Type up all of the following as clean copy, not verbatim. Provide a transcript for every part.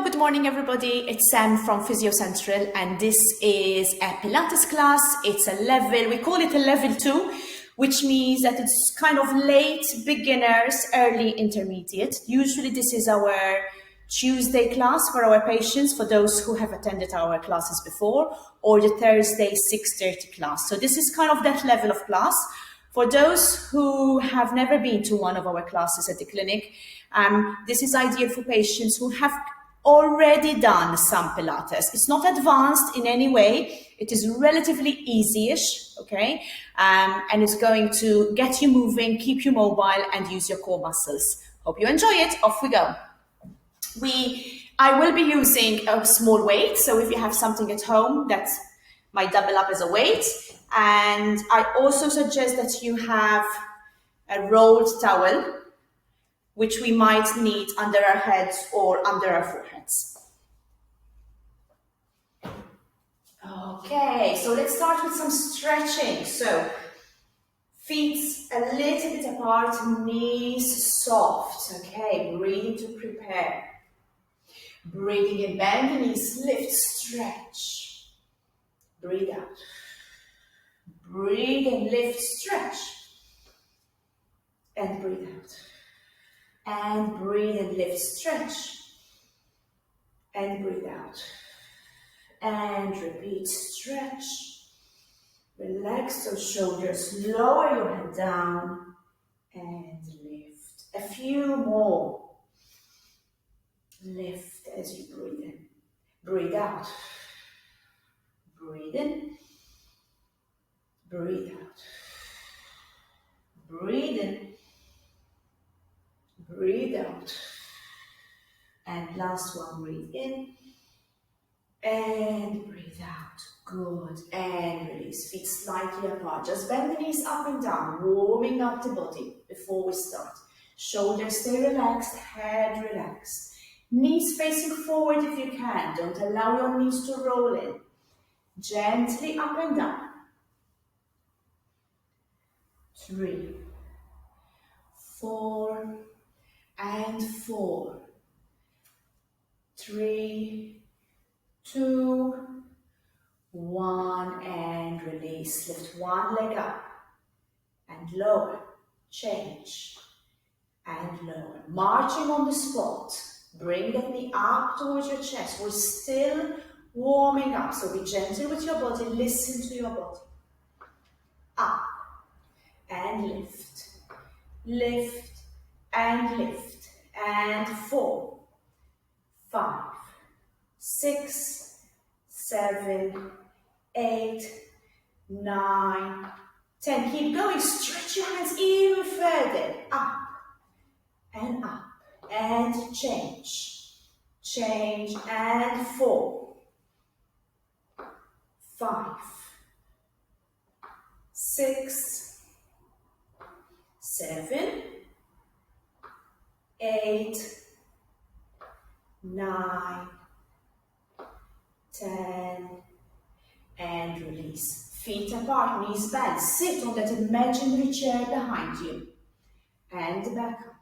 good morning everybody. It's Sam from PhysioCentral and this is a Pilates class. It's a level, we call it a level 2, which means that it's kind of late beginners, early intermediate. Usually this is our Tuesday class for our patients, for those who have attended our classes before, or the Thursday 6:30 class. So this is kind of that level of class. For those who have never been to one of our classes at the clinic, this is ideal for patients who have already done some Pilates. It's not advanced in any way. It is relatively easy-ish, okay? And it's going to get you moving, keep you mobile, and use your core muscles. Hope you enjoy it. Off we go. I will be using a small weight, so if you have something at home that might double up as a weight. And I also suggest that you have a rolled towel, which we might need under our heads or under our foreheads. Okay, so let's start with some stretching. So feet a little bit apart, knees soft. Okay, breathe to prepare. Breathing in, bend the knees, lift, stretch. Breathe out. Breathe in, lift, stretch. And breathe out. And breathe and lift, stretch. And breathe out. And repeat, stretch. Relax those shoulders, lower your head down and lift. A few more. Lift as you breathe in. Breathe out. Breathe in. Breathe out. Breathe in. Breathe out. And last one, breathe in. And breathe out. Good. And release. Feet slightly apart. Just bend the knees up and down, warming up the body before we start. Shoulders stay relaxed, head relaxed. Knees facing forward if you can. Don't allow your knees to roll in. Gently up and down. 3, 4, and 4. 3, 2, 1, and release. Lift one leg up and lower. Change and lower. Marching on the spot. Bring that knee up towards your chest. We're still warming up, so be gentle with your body. Listen to your body. Up and lift. Lift and lift. And 4, 5, 6, 7, 8, 9, 10. Keep going. Stretch your hands even further. Up and up. And change. Change. And 4, 5, 6, 7, 8, 9, 10, and release. Feet apart, knees bent. Sit on that imaginary chair behind you. And back up.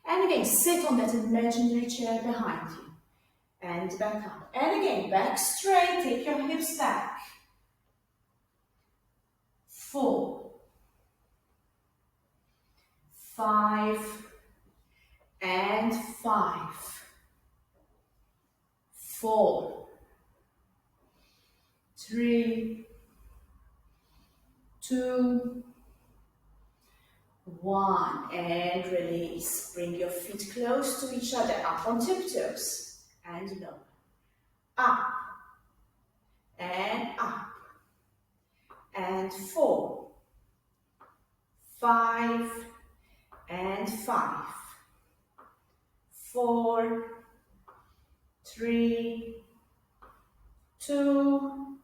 And again, sit on that imaginary chair behind you. And back up. And again, back straight. Take your hips back. 4, 5, and 5. 4, 3, 2, 1, and release. Bring your feet close to each other, up on tiptoes, and lower. Up, and up, and 4, 5, and 5. 4, 3, 2,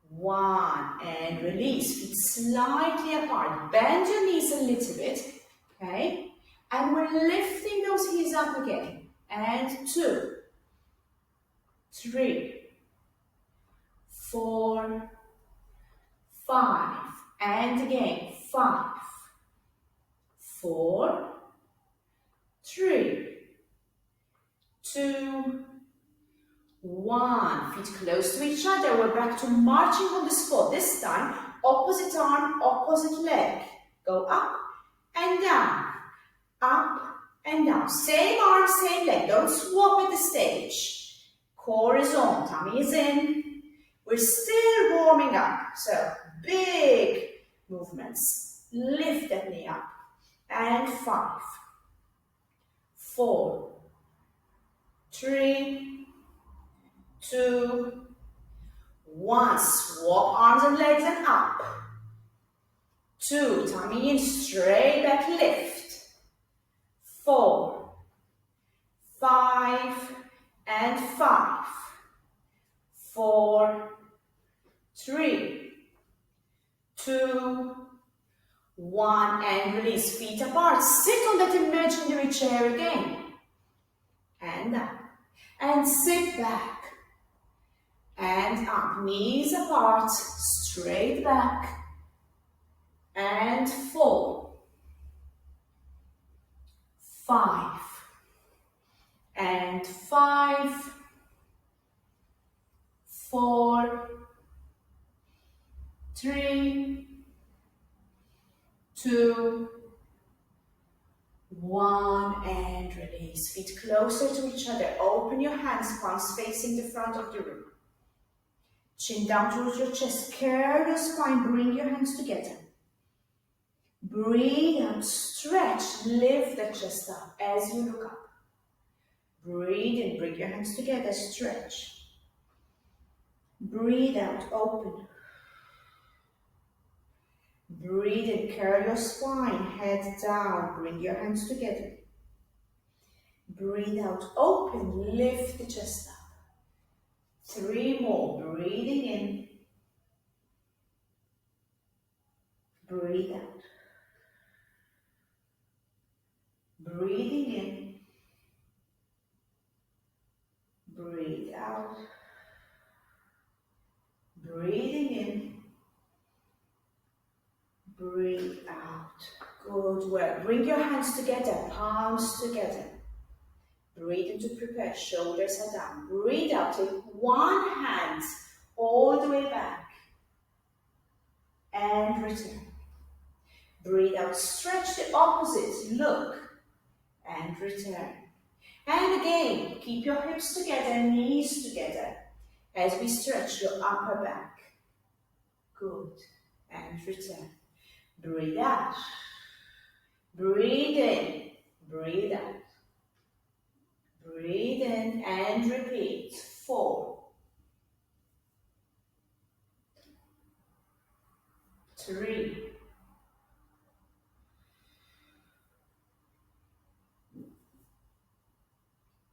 1, and release. Feet slightly apart. Bend your knees a little bit, okay? And we're lifting those knees up again. And 2, 3, 4, 5, and again 5, 4, 3, 2, 2, 1. Feet close to each other. We're back to marching on the spot. This time, opposite arm, opposite leg. Go up and down. Up and down. Same arm, same leg. Don't swap at the stage. Core is on. Tummy is in. We're still warming up. So, big movements. Lift that knee up. And 5, 4, 3, 2, 1. Swap arms and legs and up. 2. Tummy in, straight back, lift. 4, 5, and 5. 4, 3, 2, 1, and release. Feet apart. Sit on that imaginary chair again. And up. And sit back. And up. Knees apart. Straight back. And 4, 5, and 5, 4, 3, 2, 1, and release. Feet closer to each other. Open your hands, palms facing the front of the room. Chin down towards your chest. Curve your spine. Bring your hands together. Breathe out. Stretch. Lift the chest up as you look up. Breathe in. Bring your hands together. Stretch. Breathe out. Open. Breathe in, curl your spine, head down, bring your hands together. Breathe out, open, lift the chest up. 3 more, breathing in. Breathe out. Breathing in. Breathe out. Breathing in. Breathe out. Good work. Bring your hands together, palms together. Breathe in to prepare, shoulders are down. Breathe out, take one hand all the way back. And return. Breathe out, stretch the opposite, look. And return. And again, keep your hips together, knees together. As we stretch your upper back. Good. And return. Breathe out. Breathe in. Breathe out. Breathe in and repeat. 4, 3,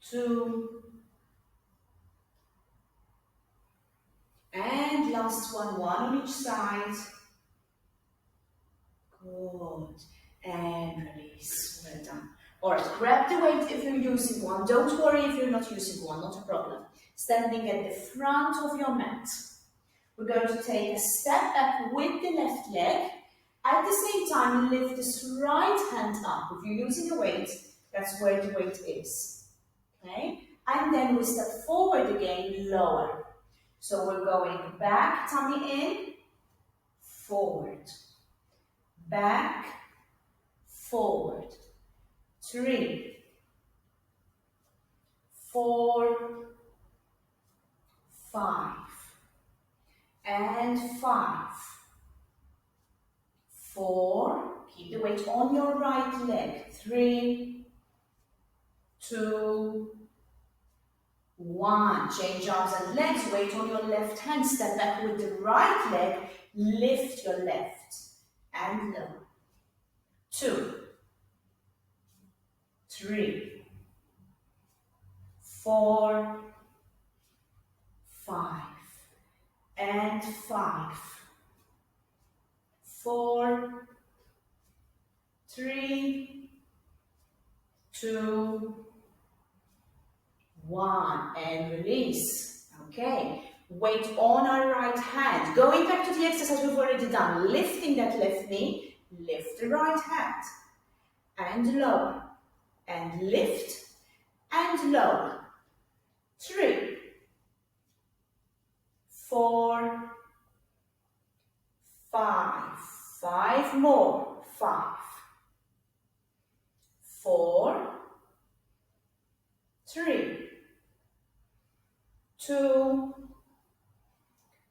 2, and last one on each side. Good. And release. Well done. Alright, grab the weight if you're using one. Don't worry if you're not using one, not a problem. Standing at the front of your mat. We're going to take a step back with the left leg. At the same time, lift this right hand up. If you're using a weight, that's where the weight is. Okay? And then we step forward again, lower. So we're going back, tummy in, forward. Back, forward. 3, 4, 5, and 5, 4, keep the weight on your right leg, 3, 2, 1, change arms and legs, weight on your left hand, step back with the right leg, lift your left, and lower, 2, 3, 4, 5, and 5, 4, 3, 2, 1, and release. Okay, weight on our right hand. Going back to the exercise we've already done, lifting that left knee, lift the right hand, and lower. And lift, and lower. 3, 4, 5. 5 more. 5, 4, 3, 2,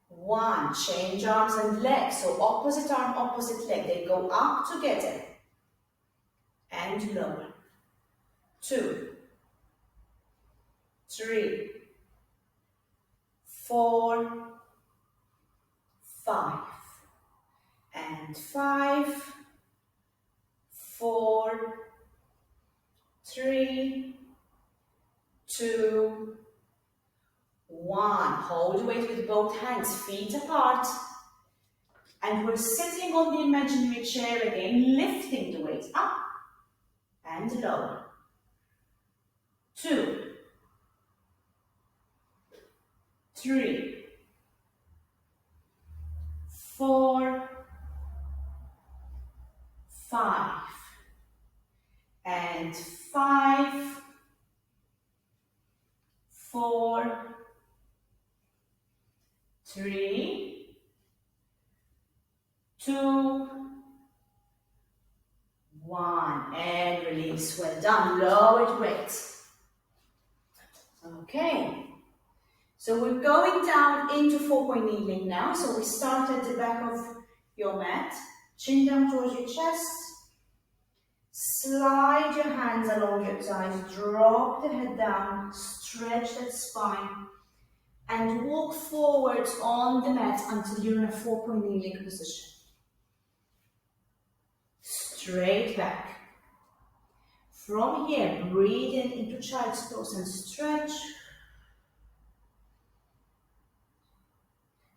1. Change arms and legs. So opposite arm, opposite leg. They go up together and lower. 2, 3, 4, 5. And 5, 4, 3, 2, 1. Hold weight with both hands, feet apart. And we're sitting on the imaginary chair again, lifting the weight up and lower. 2, 3, 4, 5. And 5, 4, 3, 2, 1. And release. Well done. Lowered weight. Okay. So we're going down into 4-point kneeling now. So we start at the back of your mat. Chin down towards your chest. Slide your hands along your thighs. Drop the head down. Stretch that spine. And walk forwards on the mat until you're in a 4-point kneeling position. Straight back. From here, breathe in into child's pose and stretch.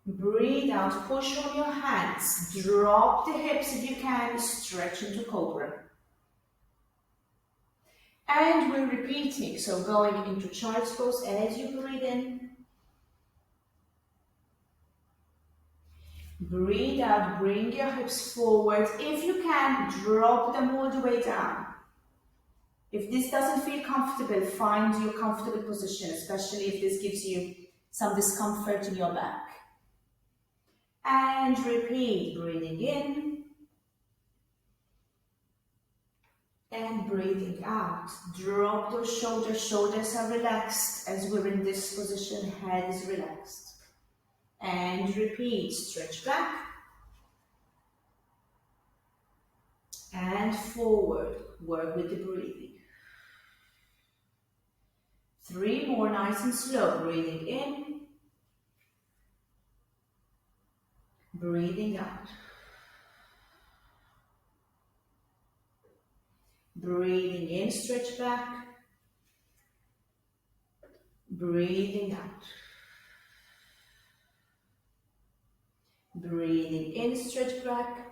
Breathe out, push on your hands. Drop the hips if you can, stretch into cobra. And we're repeating, so going into child's pose as you breathe in. Breathe out, bring your hips forward. If you can, drop them all the way down. If this doesn't feel comfortable, find your comfortable position, especially if this gives you some discomfort in your back. And repeat, breathing in. And breathing out. Drop those shoulders. Shoulders are relaxed as we're in this position. Head is relaxed. And repeat, stretch back. And forward. Work with the breathing. 3 more, nice and slow. Breathing in. Breathing out. Breathing in, stretch back. Breathing out. Breathing in, stretch back.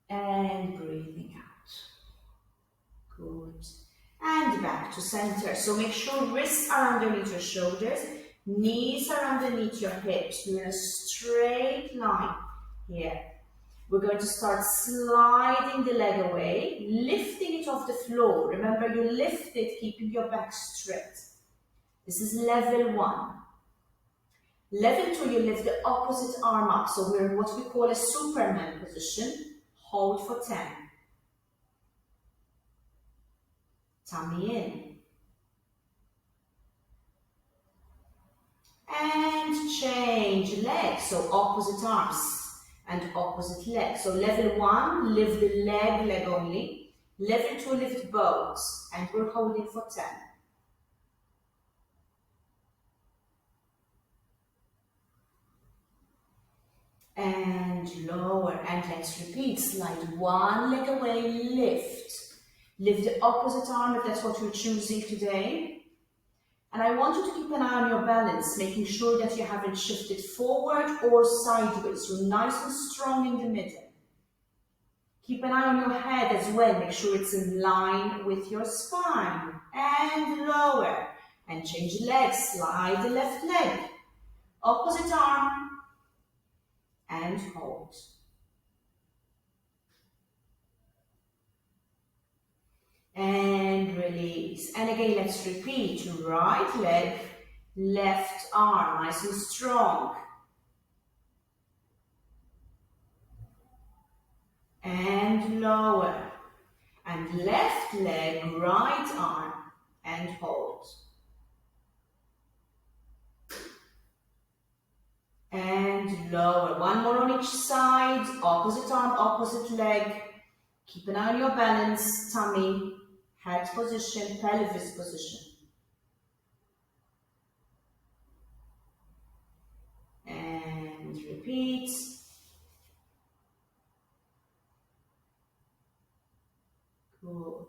And breathing out. Good. And back to center. So make sure wrists are underneath your shoulders. Knees are underneath your hips. We're in a straight line here. We're going to start sliding the leg away, lifting it off the floor. Remember, you lift it, keeping your back straight. This is level 1. Level 2, you lift the opposite arm up. So we're in what we call a Superman position. Hold for 10. Tummy in. And change legs, so opposite arms and opposite legs. So level 1, lift the leg only. Level 2, lift both, and we're holding for 10. And lower, and let's repeat. Slide one leg away, lift. Lift the opposite arm if that's what you're choosing today. And I want you to keep an eye on your balance, making sure that you haven't shifted forward or sideways. You're nice and strong in the middle. Keep an eye on your head as well. Make sure it's in line with your spine. And lower. And change legs. Slide the left leg. Opposite arm. And hold. And release. release. And again, let's repeat. Right leg, left arm, nice and strong. And lower. And left leg, right arm, and hold. And lower. One more on each side. Opposite arm, opposite leg. Keep an eye on your balance, tummy, head position, pelvis position. And repeat. Good.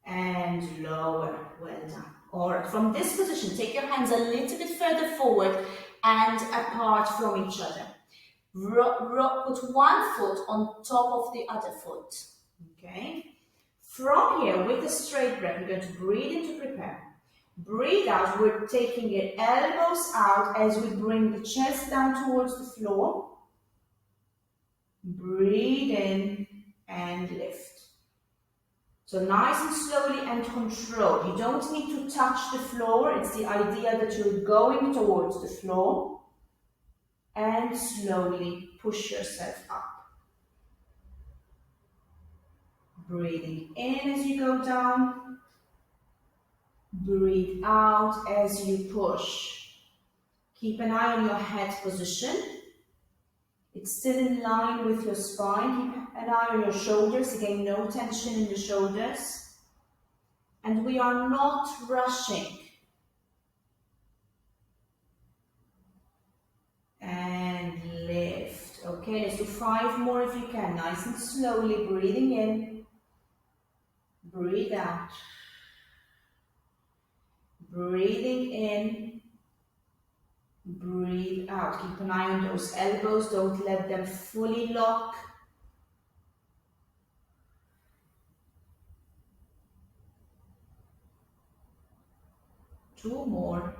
And lower. Well done. Alright, from this position, take your hands a little bit further forward and apart from each other. Put one foot on top of the other foot. Okay? From here, with a straight breath, we're going to breathe in to prepare. Breathe out, we're taking it elbows out as we bring the chest down towards the floor. Breathe in and lift. So nice and slowly and controlled. You don't need to touch the floor. It's the idea that you're going towards the floor. And slowly push yourself up. Breathing in as you go down. Breathe out as you push. Keep an eye on your head position. It's still in line with your spine. Keep an eye on your shoulders. Again, no tension in the shoulders. And we are not rushing. And lift. Okay, let's do 5 more if you can. Nice and slowly, breathing in. Breathe out. Breathing in. Breathe out. Keep an eye on those elbows. Don't let them fully lock. Two more.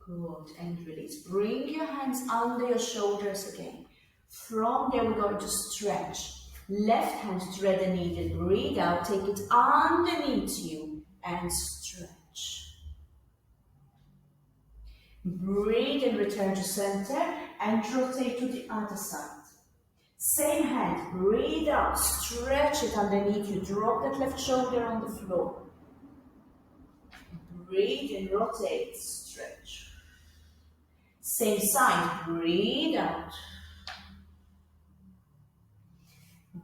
Good, and release. Bring your hands under your shoulders again. From there, we're going to stretch. Left hand thread the needle. Breathe out, take it underneath you and stretch. Breathe and return to center and rotate to the other side. Same hand, breathe out, stretch it underneath you. Drop that left shoulder on the floor. Breathe and rotate, stretch. Same side, breathe out.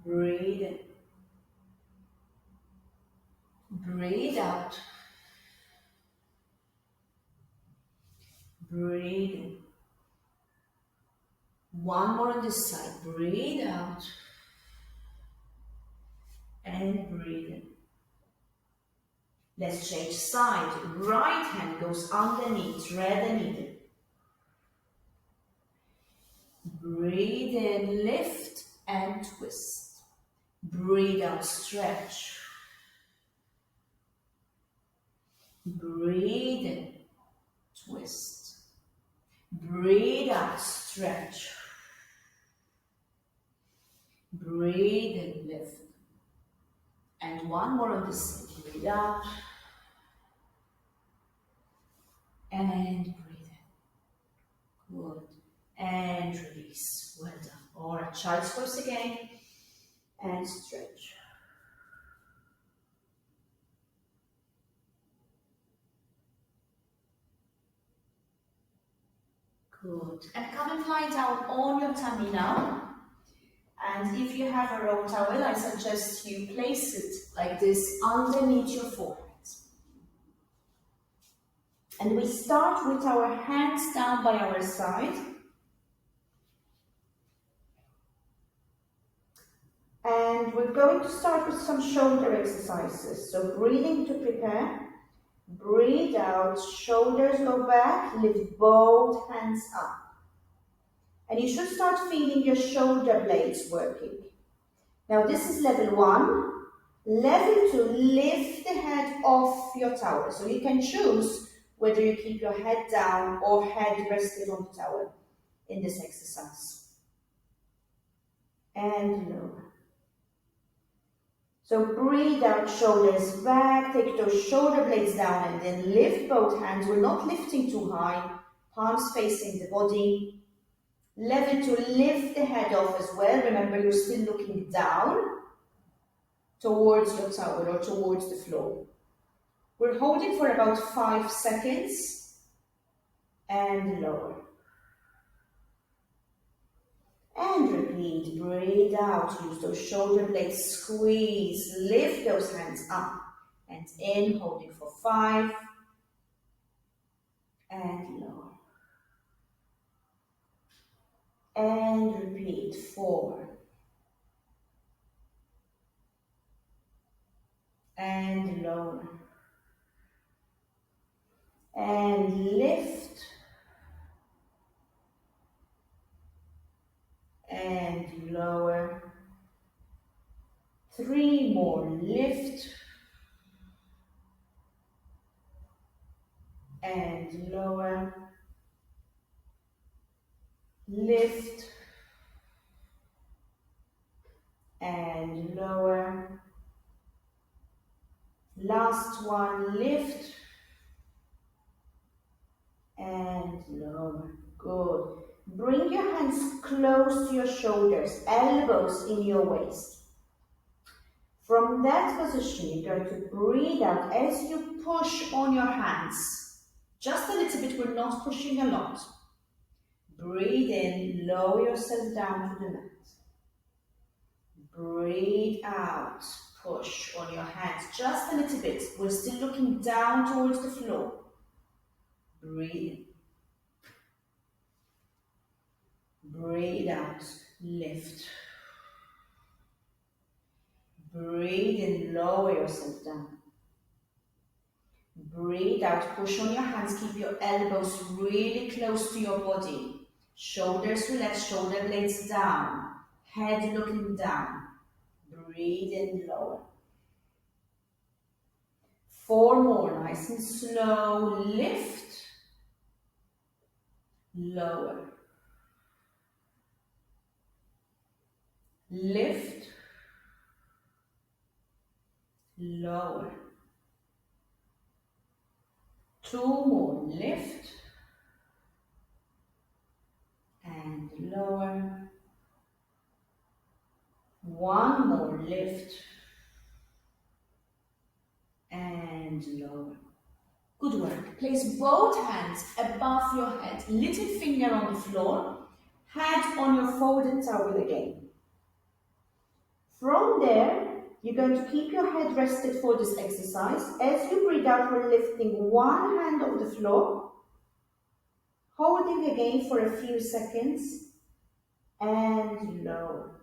Breathe in. Breathe out. Breathe in. One more on this side. Breathe out. And breathe in. Let's change side. Right hand goes underneath. Thread the needle. Breathe in, lift and twist. Breathe out, stretch. Breathe in, twist. Breathe out, stretch. Breathe in, lift. And one more on this side. Breathe out. And breathe in. Good. And release. Well done. Alright, child's pose again. And stretch. Good. And come and lie down on your tummy now. And if you have a roll towel, I suggest you place it like this underneath your forehead. And we start with our hands down by our side. And we're going to start with some shoulder exercises. So breathing to prepare. Breathe out, shoulders go back, lift both hands up. And you should start feeling your shoulder blades working. Now this is level 1. Level 2, lift the head off your towel. So you can choose whether you keep your head down or head rested on the towel in this exercise. And lower. So breathe out, shoulders back, take those shoulder blades down and then lift both hands. We're not lifting too high, palms facing the body. Level to lift the head off as well. Remember, you're still looking down towards your towel or towards the floor. We're holding for about 5 seconds and lower. And repeat, breathe out, use those shoulder blades, squeeze, lift those hands up and in, holding for 5 and lower. And repeat, 4 and lower. And lift and lower. 3 more, lift and lower. Lift and lower. Last one, lift and lower. Good. Bring your hands close to your shoulders, elbows in your waist. From that position, you're going to breathe out as you push on your hands. Just a little bit, we're not pushing a lot. Breathe in, lower yourself down to the mat. Breathe out, push on your hands just a little bit. We're still looking down towards the floor. Breathe in. Breathe out, lift. Breathe in, lower yourself down. Breathe out, push on your hands, keep your elbows really close to your body. Shoulders relaxed, shoulder blades down, head looking down. Breathe in, lower. 4 more, nice and slow. Lift, lower. Lift, lower. 2 more, lift and lower. 1 more, lift and lower. Good work. Place both hands above your head, little finger on the floor, head on your folded towel again. From there, you're going to keep your head rested for this exercise. As you breathe out, we're lifting one hand off the floor, holding again for a few seconds, and lower.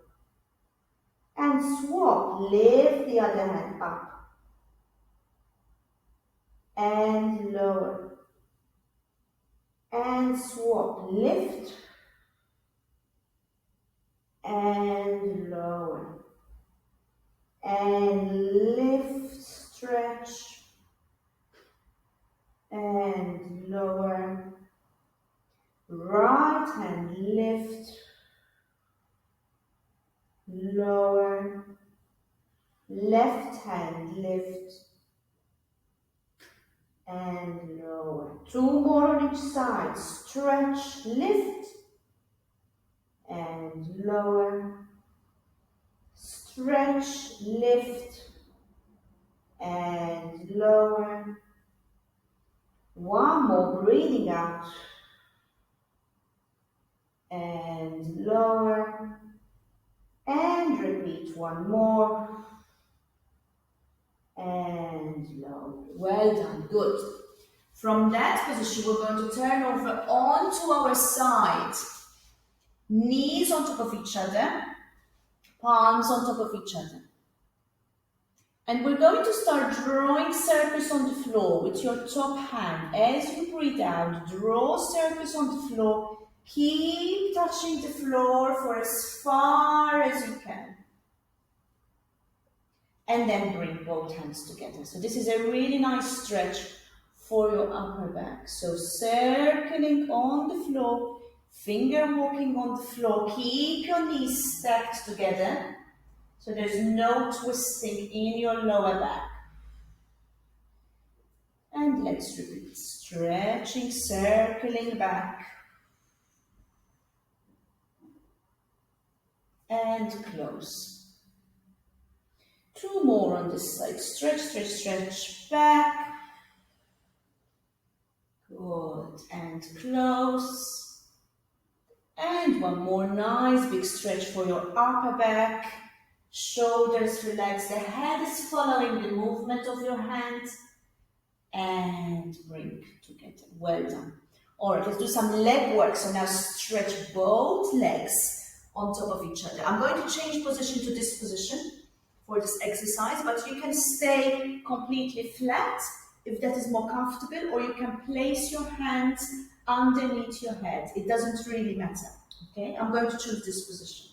And swap, lift the other hand up, and lower. And swap, lift, and lower. And lift, stretch, and lower. Right hand, lift, lower. Left hand, lift, and lower. 2 more on each side. Stretch, lift, and lower. Stretch, lift, and lower. 1 more, breathing out, and lower. And repeat 1 more, and lower. Well done, good. From that position, we're going to turn over onto our side. Knees on top of each other. Palms on top of each other. And we're going to start drawing circles on the floor with your top hand. As you breathe out, draw circles on the floor. Keep touching the floor for as far as you can. And then bring both hands together. So this is a really nice stretch for your upper back. So circling on the floor, finger walking on the floor. Keep your knees stacked together so there's no twisting in your lower back. And let's repeat. Stretching, circling back. And close. 2 more on this side. Stretch, stretch, stretch back. Good. And close. And 1 more nice big stretch for your upper back. Shoulders relax. The head is following the movement of your hand. And bring together. Well done. Alright, let's do some leg work. So now stretch both legs on top of each other. I'm going to change position to this position for this exercise, but you can stay completely flat if that is more comfortable, or you can place your hands underneath your head. It doesn't really matter. Okay, I'm going to choose this position.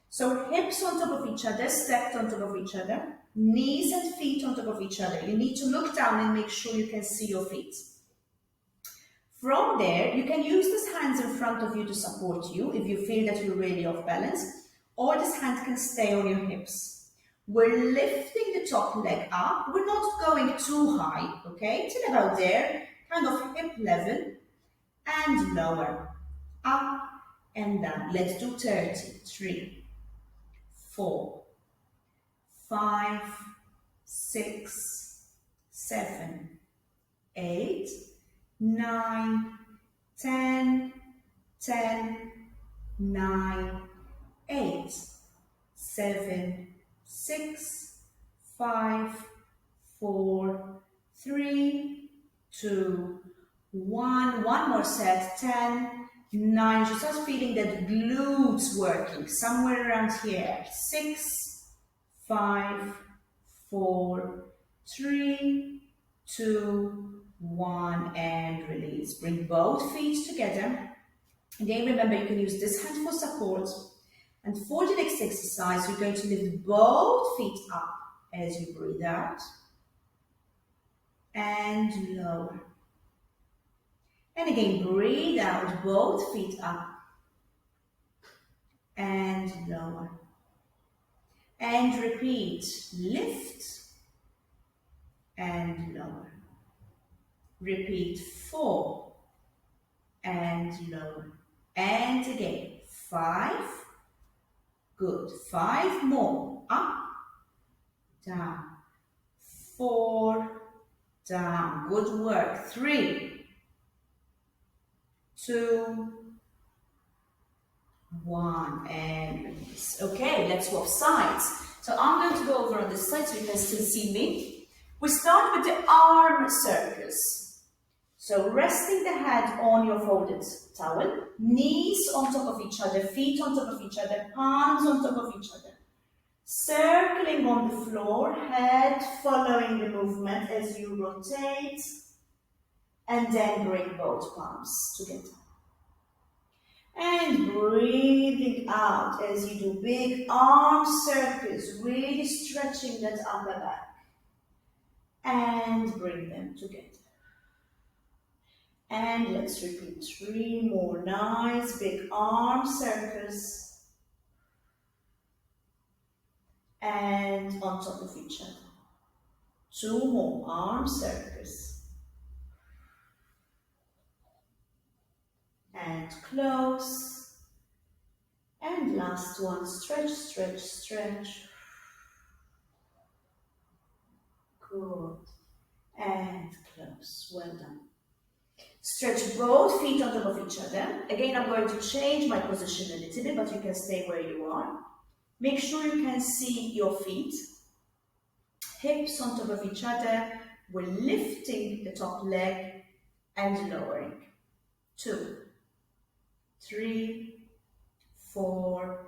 So hips on top of each other, stacked on top of each other, knees and feet on top of each other. You need to look down and make sure you can see your feet. From there, you can use these hands in front of you to support you if you feel that you're really off balance, or this hand can stay on your hips. We're lifting the top leg up. We're not going too high, okay? Till about there, kind of hip level, and lower. Up and down. Let's do 30. 3, 4, 5, 6, 7, 8, 9, 10, 10, 9, 8, 7, 6, 5, 4, 3, 2, 1. One more set. 10, 9. You start feeling that glutes working somewhere around here. 6, 5, 4, 3, 2, 1, and release. Bring both feet together. Again, remember you can use this hand for support. And for the next exercise, you're going to lift both feet up as you breathe out and lower. And again, breathe out, both feet up and lower. And repeat, lift and lower. Repeat, 4 and lower. And again, 5. Good. 5 more. Up, down. 4, down. Good work. 3, 2, 1, and release. Okay, let's swap sides. So I'm going to go over on this side so you can still see me. We start with the arm circles. So resting the head on your folded towel, knees on top of each other, feet on top of each other, palms on top of each other. Circling on the floor, head following the movement as you rotate, and then bring both palms together. And breathing out as you do big arm circles, really stretching that upper back. And bring them together. And let's repeat 3 more nice big arm circles. And on top of each other. 2 more arm circles. And close. And last one, stretch, stretch, stretch. Good. And close. Well done. Stretch both feet on top of each other. Again, I'm going to change my position a little bit, but you can stay where you are. Make sure you can see your feet. Hips on top of each other. We're lifting the top leg and lowering. 2, 3, 4,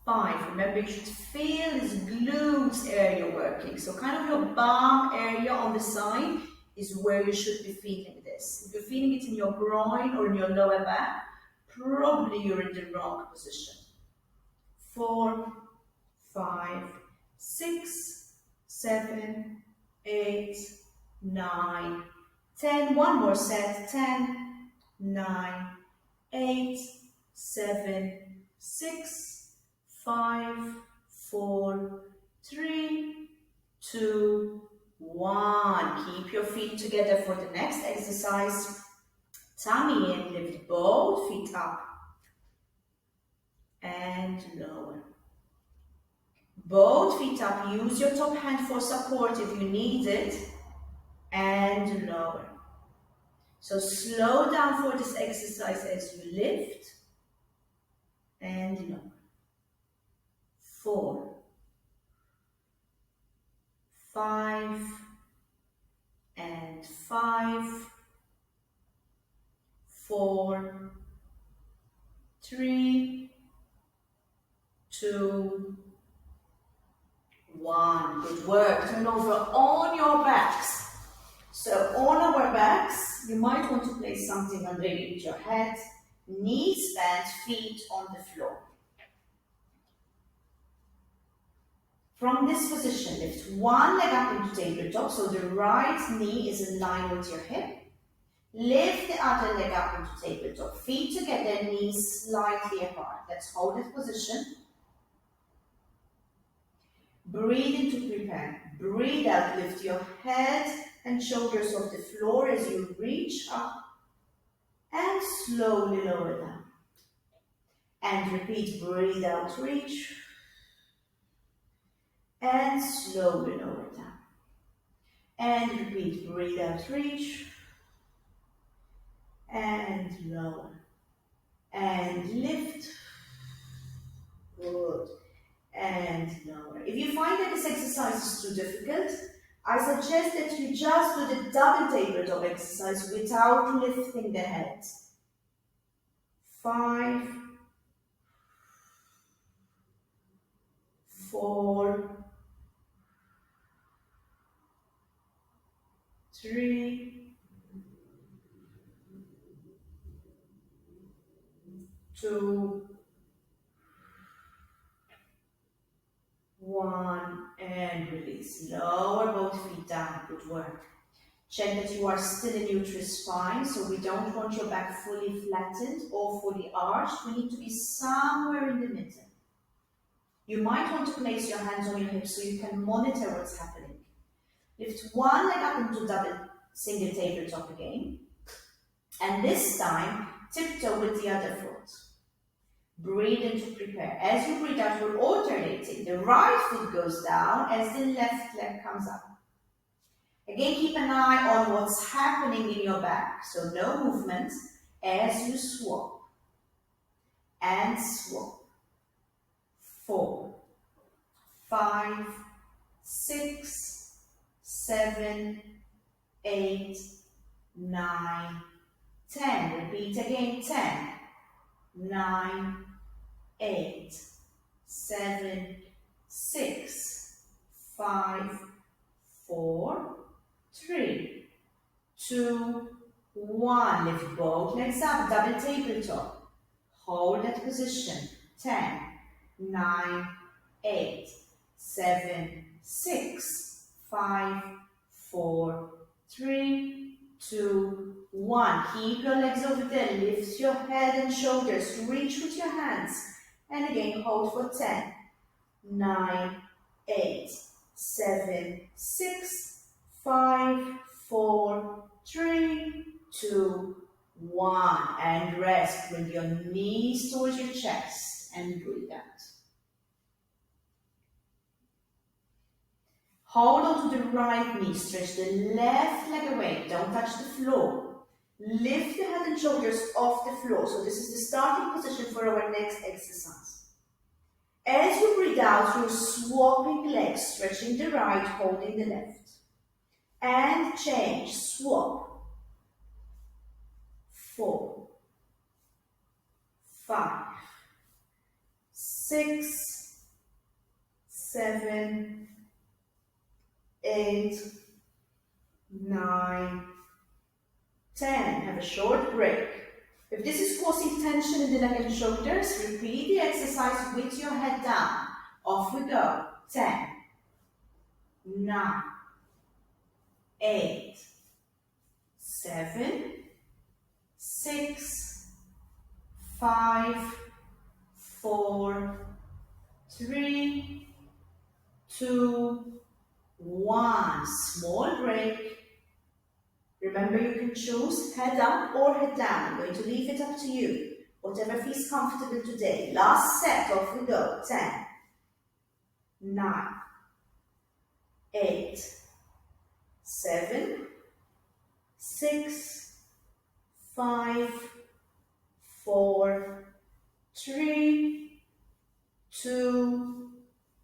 5. Remember, you should feel this glutes area working. So kind of your bum area on the side is where you should be feeling this. If you're feeling it in your groin or in your lower back, probably you're in the wrong position. 4, 5, 6, 7, 8, 9, 10, one more set, 10, 9, 8, 7, 6, 5, 4, 3, 2, 1. Keep your feet together for the next exercise. Tummy in, lift both feet up and lower. Both feet up, use your top hand for support if you need it, and lower. So slow down for this exercise as you lift and lower. 4, 5, and 5, 4, 3, 2, 1. Good work. Turn over on your backs. So on our backs, you might want to place something underneath your head, knees bent, feet on the floor. From this position, lift one leg up into tabletop, so the right knee is in line with your hip. Lift the other leg up into tabletop, feet together, knees slightly apart. Let's hold this position. Breathe in to prepare. Breathe out, lift your head and shoulders off the floor as you reach up and slowly lower down. And repeat, breathe out, reach, and slowly lower down. And repeat, breathe out, reach, and lower. And lift. Good. And lower. If you find that this exercise is too difficult, I suggest that you just do the double tabletop exercise without lifting the head. 5, 4, 3, 2, 1, and release. Lower both feet down. Good work. Check that you are still in neutral spine, so we don't want your back fully flattened or fully arched. We need to be somewhere in the middle. You might want to place your hands on your hips so you can monitor what's happening. Lift one leg up into double single tabletop again. And this time, tiptoe with the other foot. Breathe in to prepare. As you breathe out, we're alternating. The right foot goes down as the left leg comes up. Again, keep an eye on what's happening in your back. So no movement as you swap. And swap. 4, 5, 6, 7, 8, 9, 10. Repeat again. 10, 9, 8, 7, 6, 5, 4, 3, 2, 1. Lift both legs up, double tabletop. Hold that position. 10, 9, 8, 7, 6, 5, 4, 3, 2, 1. Keep your legs over there. Lift your head and shoulders. Reach with your hands. And again, hold for 10, 9, 8, 7, 6, 5, 4, 3, 2, 1. And rest. Bring your knees towards your chest and breathe out. Hold on to the right knee. Stretch the left leg away. Don't touch the floor. Lift the head and shoulders off the floor. So this is the starting position for our next exercise. As you breathe out, you're swapping legs, stretching the right, holding the left. And change, swap. 4, 5, 6, 7, 8, 9, 10. Have a short break. If this is causing tension in the neck and shoulders, repeat the exercise with your head down. Off we go. 10, 9, 8, 7, 6, 5, 4, 3, 2, 1. Small break. Remember, you can choose head up or head down. I'm going to leave it up to you. Whatever feels comfortable today. Last set, off we go. 10, 9, 8, 7, 6, 5, 4, 3, 2,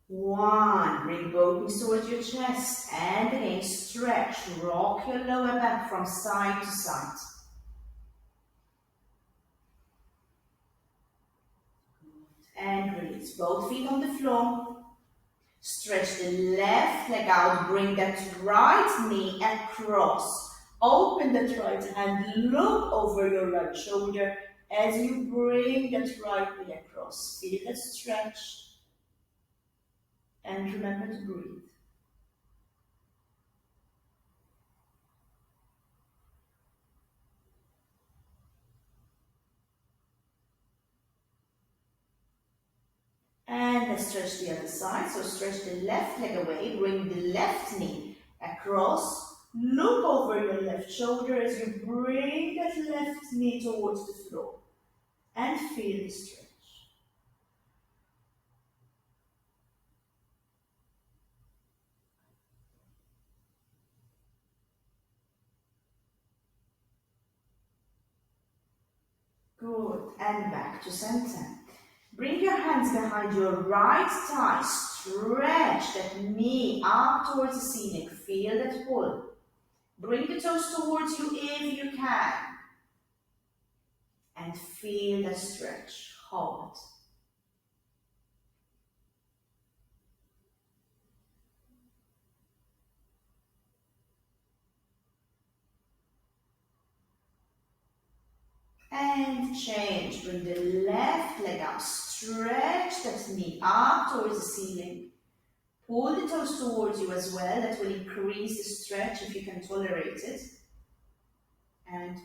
1. Bring both knees towards your chest and again stretch. Rock your lower back from side to side. And release. Both feet on the floor. Stretch the left leg out. Bring that right knee across. Open that right hand. Look over your right shoulder as you bring that right knee across. Feel that stretch. And remember to breathe. And let's stretch the other side. So stretch the left leg away. Bring the left knee across. Look over your left shoulder as you bring that left knee towards the floor. And feel the stretch. Good. And back to center. Bring your hands behind your right thigh. Stretch that knee up towards the ceiling. Feel that pull. Bring the toes towards you if you can. And feel the stretch. Hold. And change. Bring the left leg up. Stretch that knee up towards the ceiling. Pull the toes towards you as well. That will increase the stretch if you can tolerate it. And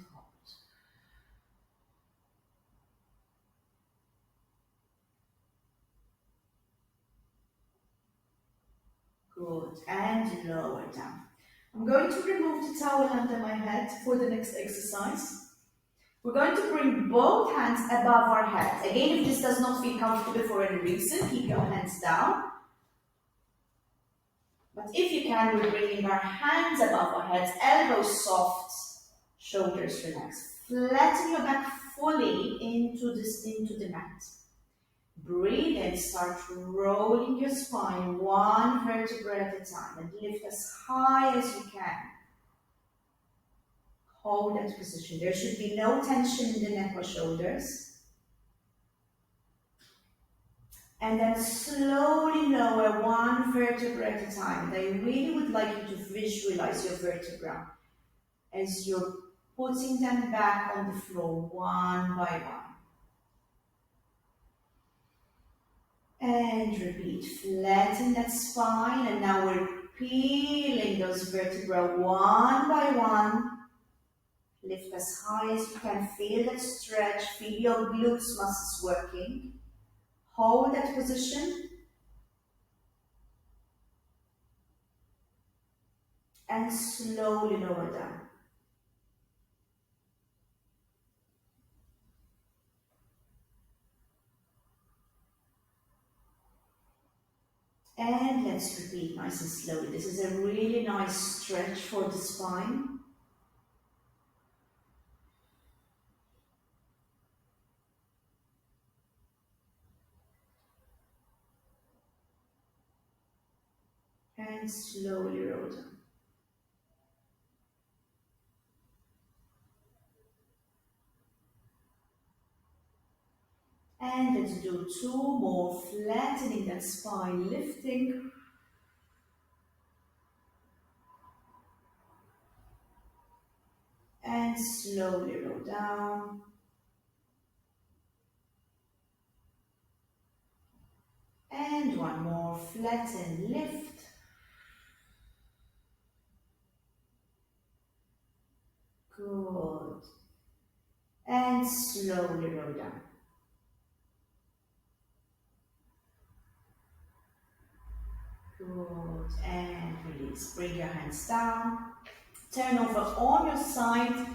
hold. Good. And lower down. I'm going to remove the towel under my head for the next exercise. We're going to bring both hands above our head. Again, if this does not feel comfortable for any reason, keep your hands down. But if you can, we're bringing our hands above our heads, elbows soft, shoulders relaxed. Flatten your back fully into the mat. Breathe and start rolling your spine one vertebra at a time and lift as high as you can. Hold that position. There should be no tension in the neck or shoulders. And then slowly lower one vertebra at a time. And I really would like you to visualize your vertebra as you're putting them back on the floor one by one. And repeat, flatten that spine, and now we're peeling those vertebrae one by one. Lift as high as you can, feel that stretch, feel your glutes muscles working. Hold that position. And slowly lower down. And let's repeat nice and slowly. This is a really nice stretch for the spine. And slowly roll down. And let's do two more, flattening that spine, lifting. And slowly roll down. And one more, flatten, lift. Good. and slowly roll down. Good, and release. Bring your hands down, turn over on your side,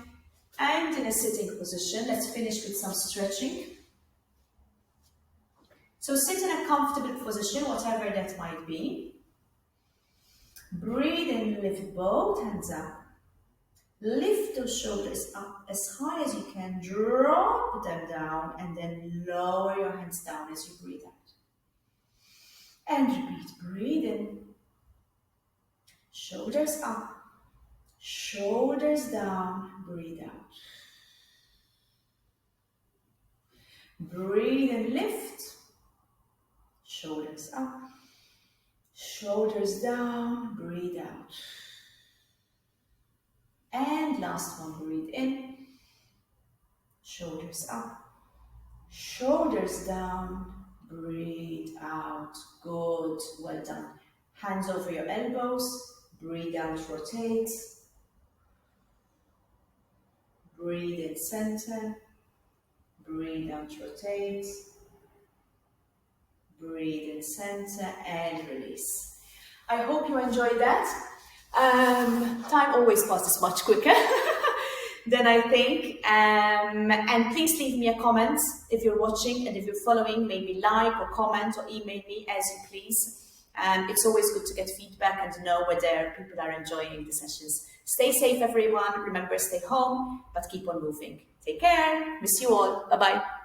and in a sitting position. Let's finish with some stretching. So sit in a comfortable position, whatever that might be. Breathe in, lift both hands up. Lift those shoulders up as high as you can, drop them down, and then lower your hands down as you breathe out. And repeat, breathe in, shoulders up, shoulders down, breathe out. Breathe and lift, shoulders up, shoulders down, breathe out. And last one, breathe in, shoulders up, shoulders down, breathe out. Good, well done. Hands over your elbows, breathe out, rotate. Breathe in, center. Breathe out, rotate. Breathe in, center, and release. I hope you enjoyed that. Time always passes much quicker than I think. And please leave me a comment if you're watching, and if you're following, maybe like or comment or email me as you please. It's always good to get feedback and to know whether people are enjoying the sessions. Stay safe, everyone. Remember, stay home, but keep on moving. Take care. Miss you all. Bye-bye.